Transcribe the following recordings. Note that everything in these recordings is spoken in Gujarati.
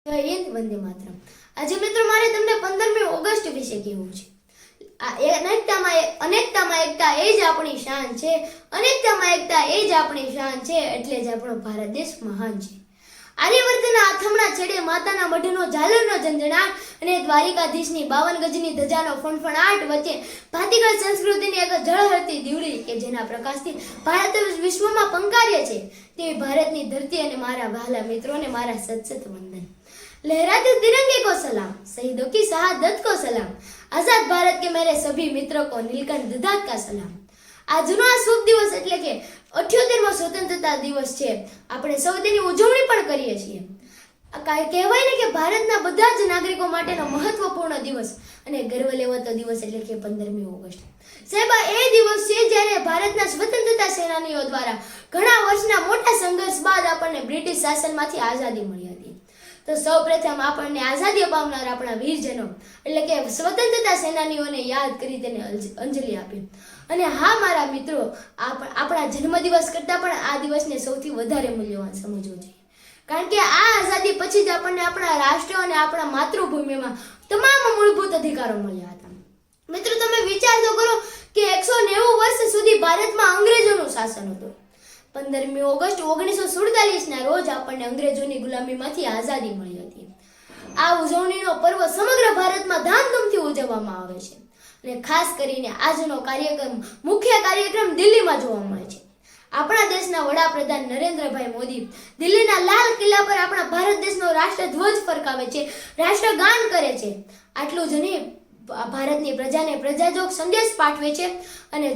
જય હિન્દ, વંદે માતરમ. આજે મિત્રો મારે તમને 15મી ઓગસ્ટ વિશે કહેવું છે. અનેકતામાં એકતા એ જ આપણી શાન છે. અનેકતામાં એકતા એ જ આપણી શાન છે. એટલે જ આપણો ભારત દેશ મહાન છે. આર્યવર્તના આથમણા છેડે માતાના મઢનો ઝાલરનો ઝંઝણાટ અને દ્વારિકાધીશની 52 ગજની ધજાનો ફણફણાટ વચ્ચે ભાતીગળ સંસ્કૃતિની એક ઝળહળતી દીવડી કે જેના પ્રકાશથી ભારત વિશ્વમાં પંકાર્ય છે તે ભારતની ધરતી અને મારા વહાલા મિત્રોને મારા સતસત વંદન. लहराते तिरंगे को सलाम, शहीदों की शहादत को सलाम, आजाद भारत के मेरे सभी मित्रों को नीलकंठ ददात का सलाम. આજનો આ શુભ દિવસ એટલે કે 78મો સ્વતંત્રતા દિવસ છે. આપણે સૌ તેની ઉજવણી પણ કરીએ છીએ. કહેવાય ને કે ભારતના બધા જ નાગરિકો માટેનો મહત્વપૂર્ણ દિવસ અને ગર્વ લેવાતો દિવસ એટલે કે 15મી ઓગસ્ટ. સાહેબ, એ દિવસ છે જ્યારે ભારતના સ્વતંત્રતા સેનાનીઓ દ્વારા ઘણા વર્ષના મોટા સંઘર્ષ બાદ આપણને બ્રિટિશ શાસનમાંથી આઝાદી મળી હતી. તો સૌપ્રથમ આપણને આઝાદી અપાવનાર આપણા વીરજનો એટલે કે સ્વતંત્રતા સેનાનીઓને યાદ કરી તેને અંજલિ આપી. અને હા મારા મિત્રો, આપણા જન્મદિવસ કરતાં પણ આ દિવસને સૌથી વધારે મૂલ્યવાન સમજવો જોઈએ. કારણ કે આ આઝાદી પછી જ આપણને આપણા રાષ્ટ્ર અને આપણા માતૃભૂમિમાં તમામ મૂળભૂત અધિકારો મળ્યા હતા. મિત્રો, તમે વિચાર તો કરો કે 190 વર્ષ સુધી ભારતમાં અંગ્રેજોનું શાસન હતું. 15મી ઓગસ્ટ 1947ના રોજ આપણને અંગ્રેજોની ગુલામીમાંથી આઝાદી મળી હતી. આ ઉજવણીનો પર્વ સમગ્ર ભારતમાં ધામધૂમથી ઉજવવામાં આવે છે અને ખાસ કરીને આજનો મુખ્ય કાર્યક્રમ દિલ્હીમાં જોવા મળે છે. આપણા દેશના વડાપ્રધાન નરેન્દ્રભાઈ મોદી દિલ્હીના લાલ કિલ્લા પર આપણા ભારત દેશનો રાષ્ટ્રધ્વજ ફરકાવે છે, રાષ્ટ્રગાન કરે છે. આટલું જ નહીં, ભારતની પ્રજાને પ્રજાજોગ સંદેશ પાઠવે છે અને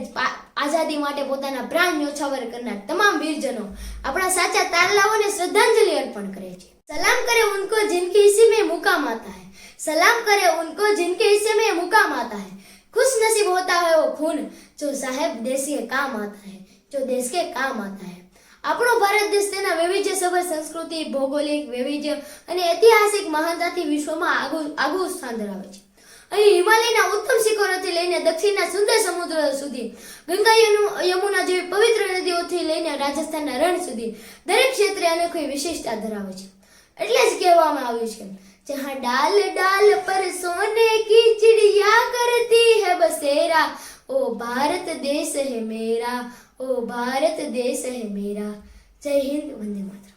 આઝાદી માટે પોતાના પ્રાણ ન્યોછાવર કરનાર તમામ વીરજનો આપણા સાચા તારલાઓને શ્રદ્ધાંજલિ અર્પણ કરે છે. સલામ કરે ઉनको जिनके हिस्से में मुकाम आता है, सलाम करे उनको जिनके हिस्से में मुकाम आता है, खुश नसीब होता है वो खून जो साहेब देश के काम आता है, जो देश के काम आता है. આપણો ભારત દેશ તેના વૈવિધ્યસભર સંસ્કૃતિ, ભૌગોલિક વૈવિધ્ય અને ઐતિહાસિક મહાનતાથી વિશ્વમાં આગવું સ્થાન ધરાવે છે. અહીં હિમાલયના ઉત્તમ શિખરોથી લઈને દક્ષિણના સુંદર સમુદ્ર સુધી, ગંગા યમુના જેવી પવિત્ર નદીઓથી લઈને રાજસ્થાનના રણ સુધી દરેક ક્ષેત્રે અનોખી વિશેષતા ધરાવે છે. એટલે જ કહેવામાં આવ્યું છે, જહાં ડાલ ડાલ પર સોને કી ચિડિયા કરતી હૈ બસેરા, ઓ ભારત દેશ હૈ મેરા, ઓ ભારત દેશ હૈ મેરા. જય હિન્દ, વંદે માતરમ.